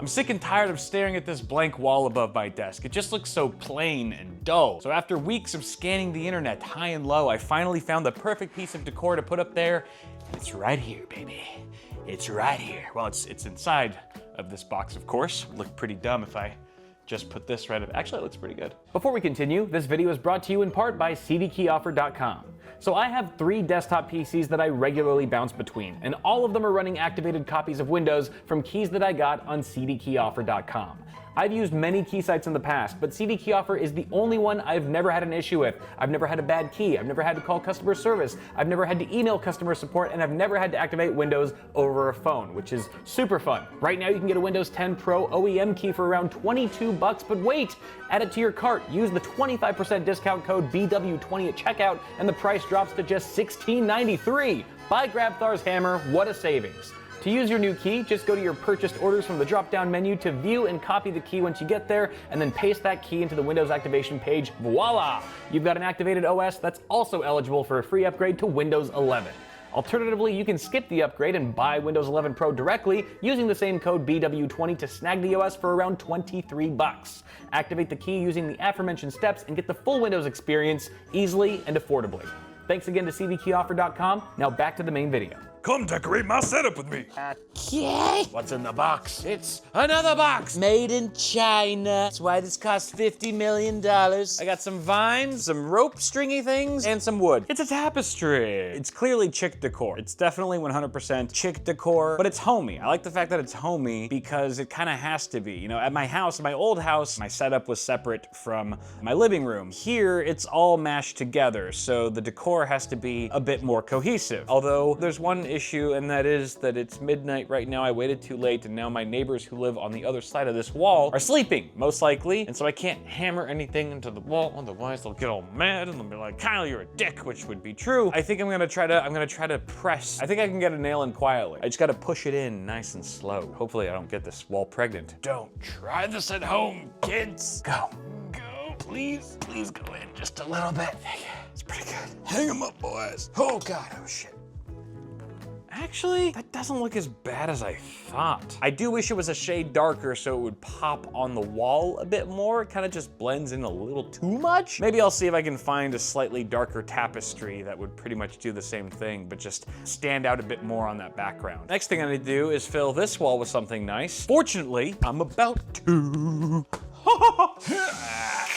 I'm sick and tired of staring at this blank wall above my desk. It just looks so plain and dull. So after weeks of scanning the internet high and low, I finally found the perfect piece of decor to put up there. It's right here, baby. It's right here. Well, it's inside of this box, of course. Would look pretty dumb if I just put this right up. Actually, it looks pretty good. Before we continue, this video is brought to you in part by CDKeyOffer.com. So I have 3 desktop PCs that I regularly bounce between, and all of them are running activated copies of Windows from keys that I got on CDKeyOffer.com. I've used many key sites in the past, but CDKeyOffer is the only one I've never had an issue with. I've never had a bad key, I've never had to call customer service, I've never had to email customer support, and I've never had to activate Windows over a phone, which is super fun. Right now you can get a Windows 10 Pro OEM key for around $22, but wait! Add it to your cart, use the 25% discount code BW20 at checkout, and the price drops to just $16.93. Buy Grabthar's hammer, what a savings. To use your new key, just go to your purchased orders from the drop-down menu to view and copy the key once you get there, and then paste that key into the Windows activation page. Voila! You've got an activated OS that's also eligible for a free upgrade to Windows 11. Alternatively, you can skip the upgrade and buy Windows 11 Pro directly using the same code BW20 to snag the OS for around $23. Activate the key using the aforementioned steps and get the full Windows experience easily and affordably. Thanks again to CDKeyOffer.com. Now back to the main video. Come decorate my setup with me. Okay. What's in the box? It's another box made in China. That's why this cost $50 million. I got some vines, some rope stringy things, and some wood. It's a tapestry. It's clearly chick decor. It's definitely 100% chick decor, but it's homey. I like the fact that it's homey because it kind of has to be. You know, at my house, my old house, my setup was separate from my living room. Here, it's all mashed together, so the decor has to be a bit more cohesive. Although there's one issue, and that is that it's midnight right now. I waited too late, and now my neighbors who live on the other side of this wall are sleeping, most likely, and so I can't hammer anything into the wall, otherwise they'll get all mad and they'll be like, Kyle, you're a dick, which would be true. I think I'm gonna try to press. I think I can get a nail in quietly. I just gotta push it in nice and slow. Hopefully I don't get this wall pregnant. Don't try this at home, kids. Go, please go in just a little bit. It's pretty good. Hang 'em up, boys. Oh God, oh shit. Actually, that doesn't look as bad as I thought. I do wish it was a shade darker so it would pop on the wall a bit more. It kind of just blends in a little too much. Maybe I'll see if I can find a slightly darker tapestry that would pretty much do the same thing, but just stand out a bit more on that background. Next thing I need to do is fill this wall with something nice. Fortunately, I'm about to.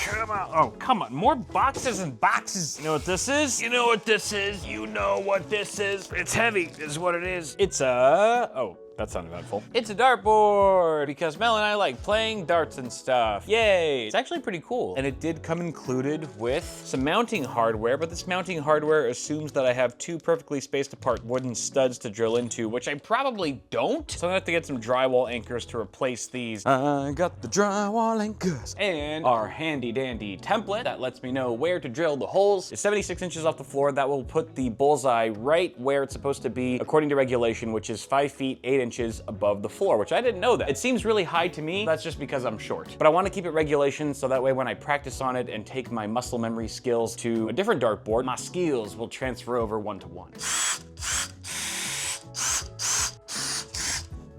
Come on. Oh, come on. More boxes and boxes. You know what this is? You know what this is? You know what this is? It's heavy, is what it is. It's a... Oh, that's uneventful. It's a dartboard, because Mel and I like playing darts and stuff. Yay! It's actually pretty cool. And it did come included with some mounting hardware, but this mounting hardware assumes that I have 2 perfectly spaced apart wooden studs to drill into, which I probably don't. So I'm gonna have to get some drywall anchors to replace these. I got the drywall anchors. And our handy dandy template that lets me know where to drill the holes is 76 inches off the floor. That will put the bullseye right where it's supposed to be according to regulation, which is 5 feet 8 inches above the floor, which I didn't know that. It seems really high to me. That's just because I'm short. But I want to keep it regulation so that way when I practice on it and take my muscle memory skills to a different dartboard, my skills will transfer over 1-to-1.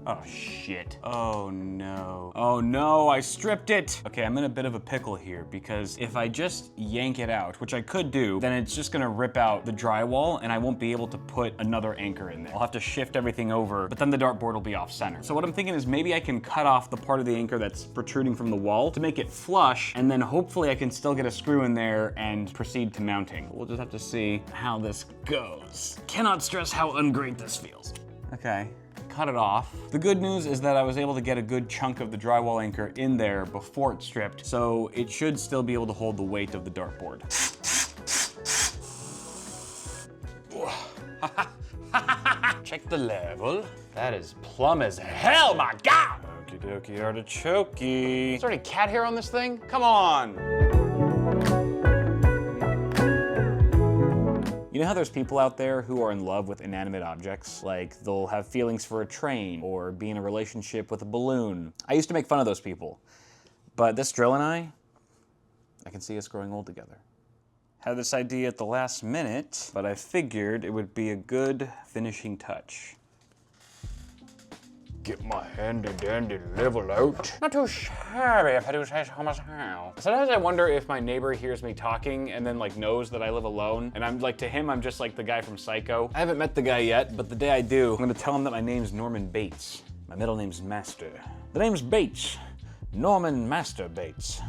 Oh shit. Oh no. Oh no, I stripped it. Okay, I'm in a bit of a pickle here because if I just yank it out, which I could do, then it's just gonna rip out the drywall and I won't be able to put another anchor in there. I'll have to shift everything over, but then the dartboard will be off center. So what I'm thinking is maybe I can cut off the part of the anchor that's protruding from the wall to make it flush, and then hopefully I can still get a screw in there and proceed to mounting. We'll just have to see how this goes. Cannot stress how ungreat this feels. Okay. Cut it off. The good news is that I was able to get a good chunk of the drywall anchor in there before it stripped, so it should still be able to hold the weight of the dartboard. Check the level. That is plumb as hell, my God! Okie dokie artichoke. Is there any cat hair on this thing? Come on! You know how there's people out there who are in love with inanimate objects? Like they'll have feelings for a train or be in a relationship with a balloon. I used to make fun of those people. But this drill and I can see us growing old together. Had this idea at the last minute, but I figured it would be a good finishing touch. get my handy dandy level out. Not too shabby if I do say so myself. Sometimes I wonder if my neighbor hears me talking and then like knows that I live alone. And I'm like, to him, I'm just like the guy from Psycho. I haven't met the guy yet, but the day I do, I'm gonna tell him that my name's Norman Bates. My middle name's Master. The name's Bates. Norman Master Bates.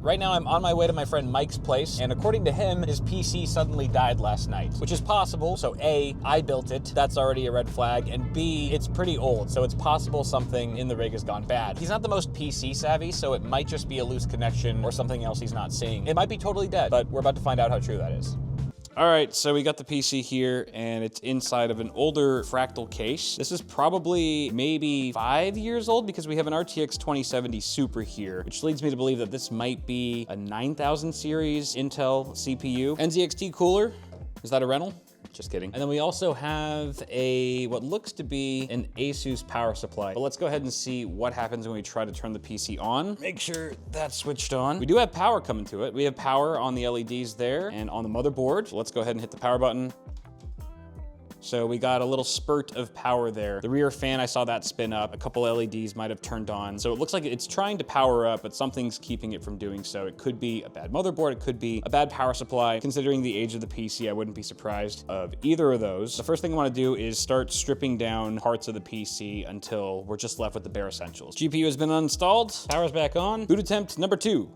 Right now I'm on my way to my friend Mike's place, and according to him, his PC suddenly died last night, which is possible. So A, I built it, that's already a red flag, and B, it's pretty old, so it's possible something in the rig has gone bad. He's not the most PC savvy, so it might just be a loose connection or something else he's not seeing. It might be totally dead, but we're about to find out how true that is. All right, so we got the PC here, and it's inside of an older Fractal case. This is probably maybe 5 years old because we have an RTX 2070 Super here, which leads me to believe that this might be a 9000 series Intel CPU. NZXT cooler, is that a rental? Just kidding. And then we also have what looks to be an Asus power supply. But let's go ahead and see what happens when we try to turn the PC on. Make sure that's switched on. We do have power coming to it. We have power on the LEDs there and on the motherboard. So let's go ahead and hit the power button. So we got a little spurt of power there. The rear fan, I saw that spin up. A couple LEDs might have turned on. So it looks like it's trying to power up, but something's keeping it from doing so. It could be a bad motherboard, it could be a bad power supply. Considering the age of the PC, I wouldn't be surprised of either of those. The first thing I wanna do is start stripping down parts of the PC until we're just left with the bare essentials. GPU has been uninstalled, power's back on. Boot attempt number 2.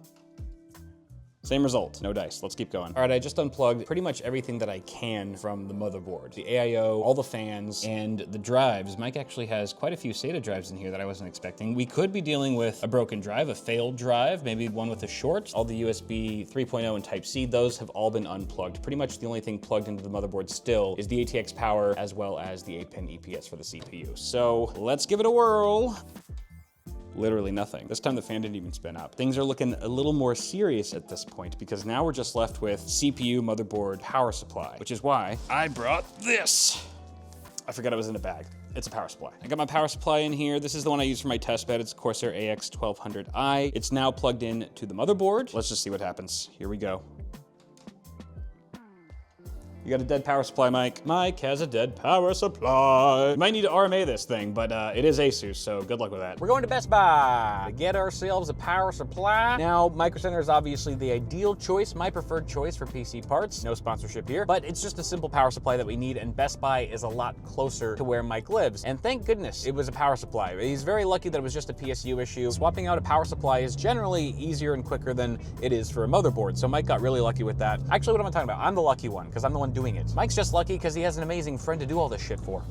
Same result, no dice. Let's keep going. All right, I just unplugged pretty much everything that I can from the motherboard. The AIO, all the fans, and the drives. Mike actually has quite a few SATA drives in here that I wasn't expecting. We could be dealing with a broken drive, a failed drive, maybe one with a short. All the USB 3.0 and Type-C, those have all been unplugged. Pretty much the only thing plugged into the motherboard still is the ATX power as well as the 8-pin EPS for the CPU. So let's give it a whirl. Literally nothing. This time the fan didn't even spin up. Things are looking a little more serious at this point because now we're just left with CPU, motherboard, power supply, which is why I brought this. I forgot it was in a bag. It's a power supply. I got my power supply in here. This is the one I use for my test bed. It's a Corsair AX1200i. It's now plugged in to the motherboard. Let's just see what happens. Here we go. You got a dead power supply, Mike. Mike has a dead power supply. You might need to RMA this thing, but it is Asus, so good luck with that. We're going to Best Buy to get ourselves a power supply. Now, Micro Center is obviously the ideal choice, my preferred choice for PC parts. No sponsorship here, but it's just a simple power supply that we need, and Best Buy is a lot closer to where Mike lives. And thank goodness it was a power supply. He's very lucky that it was just a PSU issue. Swapping out a power supply is generally easier and quicker than it is for a motherboard, so Mike got really lucky with that. Actually, what am I talking about? I'm the lucky one, because I'm the one doing it. Mike's just lucky because he has an amazing friend to do all this shit for.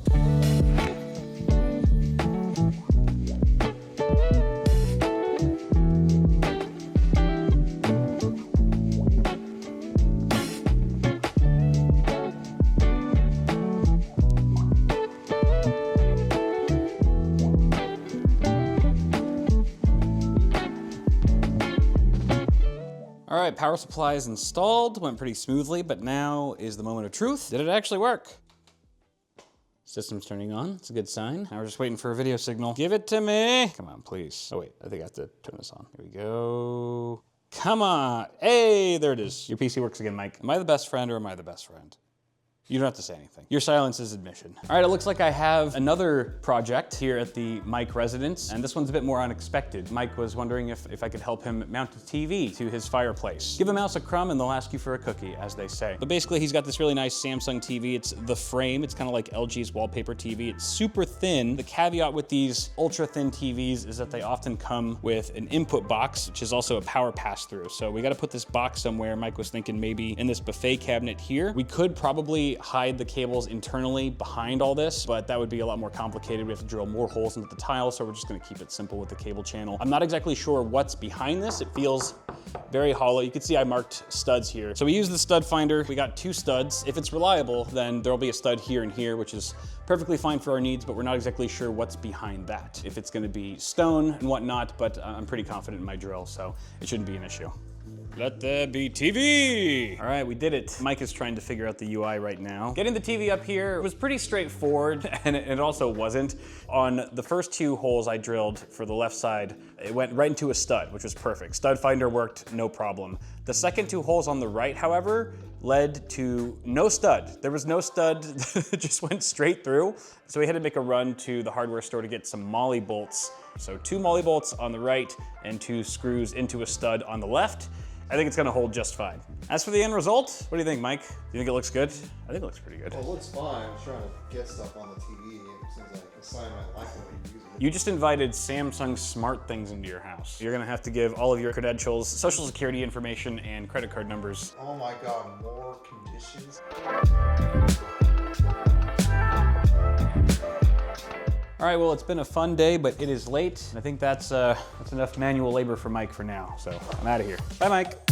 All right, power supply is installed, went pretty smoothly, but now is the moment of truth. Did it actually work? System's turning on, it's a good sign. Now we're just waiting for a video signal. Give it to me. Come on, please. Oh wait, I think I have to turn this on. Here we go. Come on, hey, there it is. Your PC works again, Mike. Am I the best friend or am I the best friend? You don't have to say anything. Your silence is admission. All right, it looks like I have another project here at the Mike residence, and this one's a bit more unexpected. Mike was wondering if I could help him mount a TV to his fireplace. Give a mouse a crumb and they'll ask you for a cookie, as they say. But basically, he's got this really nice Samsung TV. It's the frame. It's kind of like LG's wallpaper TV. It's super thin. The caveat with these ultra thin TVs is that they often come with an input box, which is also a power pass-through. So we got to put this box somewhere. Mike was thinking maybe in this buffet cabinet here. We could probably hide the cables internally behind all this, but that would be a lot more complicated. We have to drill more holes into the tile, so we're just gonna keep it simple with the cable channel. I'm not exactly sure what's behind this. It feels very hollow. You can see I marked studs here. So we use the stud finder. We got 2 studs. If it's reliable, then there'll be a stud here and here, which is perfectly fine for our needs, but we're not exactly sure what's behind that. If it's gonna be stone and whatnot, but I'm pretty confident in my drill, so it shouldn't be an issue. Let there be TV. All right, we did it. Mike is trying to figure out the UI right now. Getting the TV up here was pretty straightforward, and it also wasn't. On the first 2 holes I drilled for the left side, it went right into a stud, which was perfect. Stud finder worked, no problem. The second 2 holes on the right, however, led to no stud. There was no stud, it just went straight through. So we had to make a run to the hardware store to get some molly bolts. So 2 molly bolts on the right and 2 screws into a stud on the left. I think it's gonna hold just fine. As for the end result, what do you think, Mike? Do you think it looks good? I think it looks pretty good. Well, it looks fine. I'm trying to get stuff on the TV. It seems like a sign I like the way you use it. You just invited Samsung smart things into your house. You're gonna have to give all of your credentials, social security information, and credit card numbers. Oh my God, more conditions. All right, well, it's been a fun day, but it is late. I think that's enough manual labor for Mike for now. So I'm out of here. Bye, Mike.